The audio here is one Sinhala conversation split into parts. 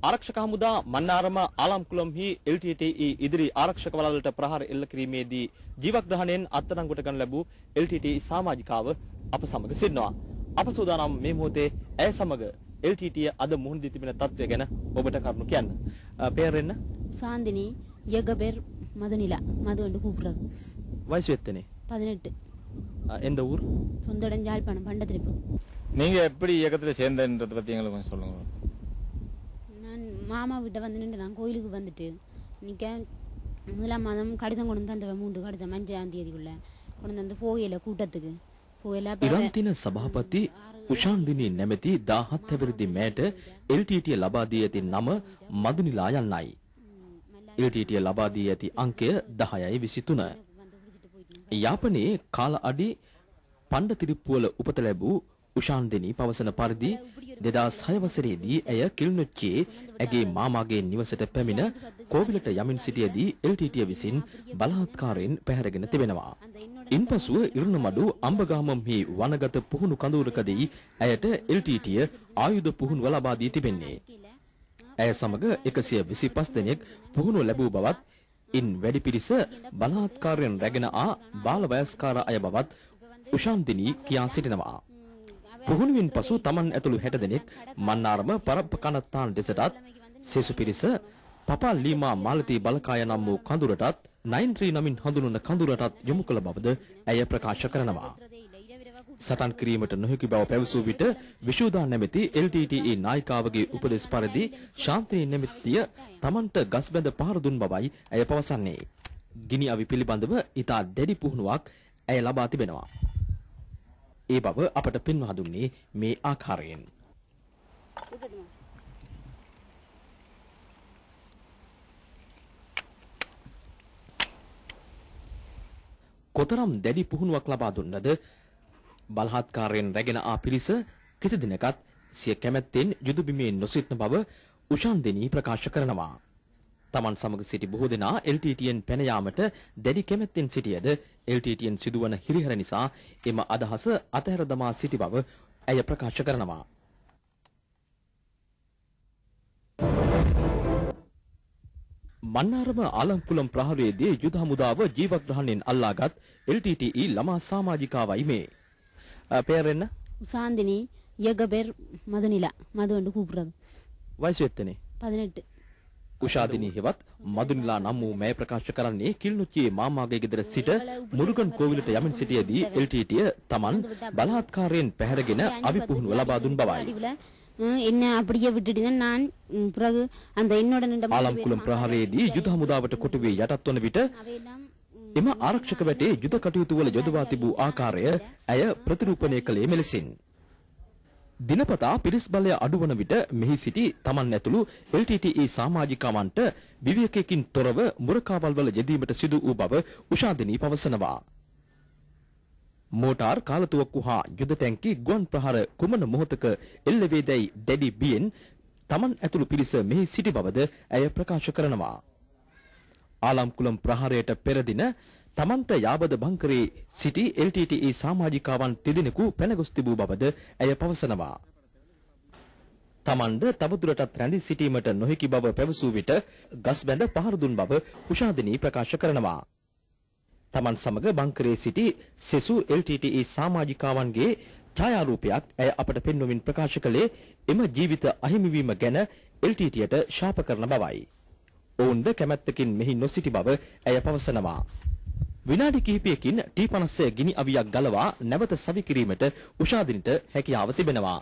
ආරක්ෂක හමුදා මන්නාරම ආලම්කුලම්හි LTTE ඉදිරි ආරක්ෂක වළවලට ප්‍රහාර එල්ල කිරීමේදී ජීවග්‍රහණයෙන් අත්අඩංගුවට ගනු ලැබූ LTTE සමාජිකාව අප සමග සිටිනවා. අප සූදානම් මේ මොහොතේ ඇය සමග LTTE අද මුහුණ දී තිබෙන තත්ත්වය ගැන ඔබට කරුණු කියන්න. පෙරෙන්න சாந்தினி யகபெர் மதுநிலா மது வந்து கூப்பிடுறது. வயசு எத்தனை? 18. எந்த ஊர்? சொந்த இடம் யாழ்ப்பாணம் பண்டத்திருப்பு. நீங்க எப்படி இயக்கத்துல சேர்ந்தன்றத பத்தி எங்களுக்கு கொஞ்சம் சொல்லுங்க. நான் மாமா வீட்டை வந்து நின்று நான் கோயிலுக்கு வந்துட்டு நிற்க முதலாம் மாதம் கடிதம் கொண்டு வந்து அந்த 3 கடிதம் 5ஆம் தேதிக்குள்ள கொண்டு வந்து போகல கூட்டத்துக்கு போகல. ඉරන්තින සභාපති උෂාන්දිනී නැමැති 17 වෙනිදි මෑට LTTE ලබා දී ඇති නම මදුනිලා යන්නයි. LTTE ලබා දී ඇති අංකය 10/23. යාපනයේ කාල අඩි පණ්ඩතිරිප්පුවල උපත ලැබූ උෂාන්දිනී පවසන පරිදි 2006 වසරේදී ඇය කිල්නොච්චියේ ඇගේ මාමාගේ නිවසට පැමිණ කෝවිලට යමින් සිටියේදී LTTE විසින් බලාත්කාරයෙන් පැහැරගෙන තිබෙනවා. ඉන්පසුව ඉරුණමඩු අම්බගාමම්හි වනගත පුහුණු කඳවුරකදී ඇයට LTTE ආයුධ පුහුණුව ලබා දී තිබෙන්නේ. ඇය සමග 125 දෙනෙක් පුහුණුව ලැබූ බවත් ඉන් වැඩි පිරිස බලාත්කාරයෙන් රැගෙන ආ බාල වයස්කාර අය බවත් උෂාන්දිනී කියා සිටිනවා. පුහුණුවෙන් පසු තමන් ඇතුළු 60 දෙනෙක් මන්නාරම පරප්පකනත්තාන් දෙසටත් සෙසු පිරිස පපා ලීමා මාලති බලකාය නම් වූ කඳුරටත් 93 නමින් හඳුන්වන කඳුරටත් යොමු කළ බවද ඇය ප්‍රකාශ කරනවා. සටන් කිරීමට නොහැකි බව පැවසූ විට විශෝදා නැමැති LTTE නායිකාවගේ උපදෙස් පරිදි ශාන්තිනී නැමැතිය තමන්ට ගස්බැඳ පහර දුන් බවයි ඇය පවසන්නේ. ගිනි අවි පිළිබඳව ඉතා දැඩි පුහුණුවක් ඇය ලබා තිබෙනවා. ඒ බව අපට පෙන්වා දුන්නේ මේ ආකාරයෙන්. කොතරම් දැඩි පුහුණුවක් ලබා දුන්නද බලහත්කාරයෙන් රැගෙන ආ පිරිස කිසි දිනකත් සිය කැමැත්තෙන් යුද බිමේ නොසිටන බව උෂාන්දිනී ප්‍රකාශ කරනවා. තමන් සමග සිටි බොහෝ දෙනා LTTEන් පැන යාමට දැඩි කැමැත්තෙන් සිටියද LTTEන් සිදුවන හිරිහැර නිසා එම අදහස අතහැර දමා සිටි බව ඇය ප්‍රකාශ කරනවා. මන්නාරම ආලම්කුලම් ප්‍රහාරයේදී යුද හමුදාව ජීවග්‍රහණයෙන් අල්ලාගත් LTTE ළමා සමාජිකාවයි මේ. පෙරෙන්න சாந்தினி யகபெர் மதுநிலா மது வந்து கூப்பிடுறது. වයසු එක්තනේ? 18. උෂාදිනී හෙවත් මදුනිලා නම් වූ මෑ ප්‍රකාශ කරන්නේ කිල්නොච්චියේ මාමාගේ ගෙදර සිට මුරුගන් කෝවිලට යමින් සිටියේදී LTTE තමන් බලාත්කාරයෙන් පැහැරගෙන අවි පුහුණුව ලබා දුන් බවයි. என்ன அப்படியே விட்டுட்டீங்க நான் பிறகு அந்த என்னோட நின்ற ආලම්කුලම් ප්‍රහාරයේදී යුද හමුදාවට කොටුවේ යටත් වන විට එම ආරක්ෂක වැටේ යුද කටයුතු වල යොදවා තිබූ ආකාරය ඇය ප්‍රතිරූපණය කළේ මෙලෙසින්. දිනපතා පිරිස් බලය අඩුවන විට මෙහි සිටි තමන් ඇතුළු LTTE සමාජිකවන්ට විවේකයකින් තොරව මුරකාවල් වල යෙදීමට සිදු වූ බව උෂාදිනී පවසනවා. මෝටාර් කාලතුවක්කු හා යුද ටැංකි ගුවන් ප්‍රහාර කුමන මොහොතක එල්ල වේදැයි දැඩි බියෙන් තමන් ඇතුළු පිරිස මෙහි සිටි බවද ඇය ප්‍රකාශ කරනවා. ආලම්කුලම් ප්‍රහාරයට පෙර දින තමන්ට යාබද බංකරේ සිටි LTTE සමාජිකාවන් තිදෙනෙකු පැනගොස් තිබූ බවද ඇය පවසනවා. තමන්ද තවදුරටත් රැඳී සිටීමට නොහැකි බව පැවසූ විට ගස්බැඳ පහර දුන් බව උෂාදිනී ප්‍රකාශ කරනවා. තමන් සමග බංකරේ සිටි සෙසු LTTE සමාජිකාවන්ගේ ඡායාරූපයක් ඇය අපට පෙන්වමින් ප්‍රකාශ කළේ එම ජීවිත අහිමිවීම ගැන LTTEට ශාප කරන බවයි. ඔවුන්ද කැමැත්තකින් මෙහි නොසිටි බව ඇය පවසනවා. විනාඩි කිහිපයකින් T50 ගිනි අවියක් ගලවා නැවත සවි කිරීමට උෂාදිනීට හැකියාව තිබෙනවා.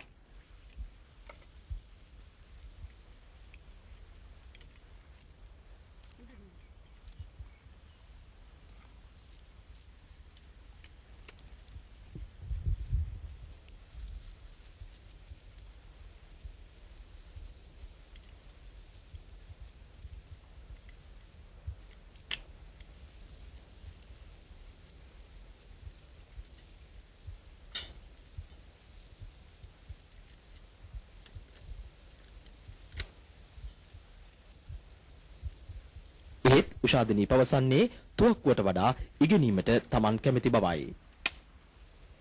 උෂාදිනී පවසන්නේ තුවක්කුවට වඩා ඉගෙනීමට තමන් කැමති බවයි.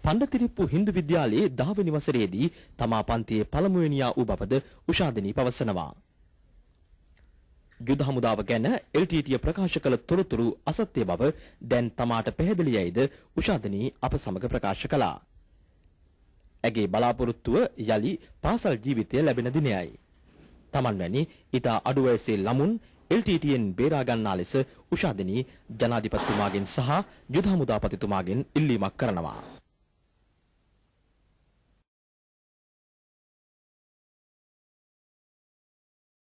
පණ්ඩතිරිප්පු හින්දු විද්‍යාලයේ 10 වෙනි වසරේදී තමා පන්තියේ පළමුවෙනියා වූ බවද උෂාදිනී පවසනවා. යුද හමුදාව ගැන LTT ප්‍රකාශ කළ තොරතුරු අසත්‍ය බව දැන් තමාට පැහැදිලියයිද උෂාදනී අප සමග ප්‍රකාශ කළා. ඇගේ බලාපොරොත්තුව යලි පාසල් ජීවිතය ලැබෙන දිනයයි. තමන් වැනි ඉතා අඩු වයසේ ළමුන් LTTෙන් බේරා ගන්නා ලෙස උෂාදනී ජනාධිපතිතුමාගෙන් සහ යුද හමුදාපතිතුමාගෙන් ඉල්ලීමක් කරනවා.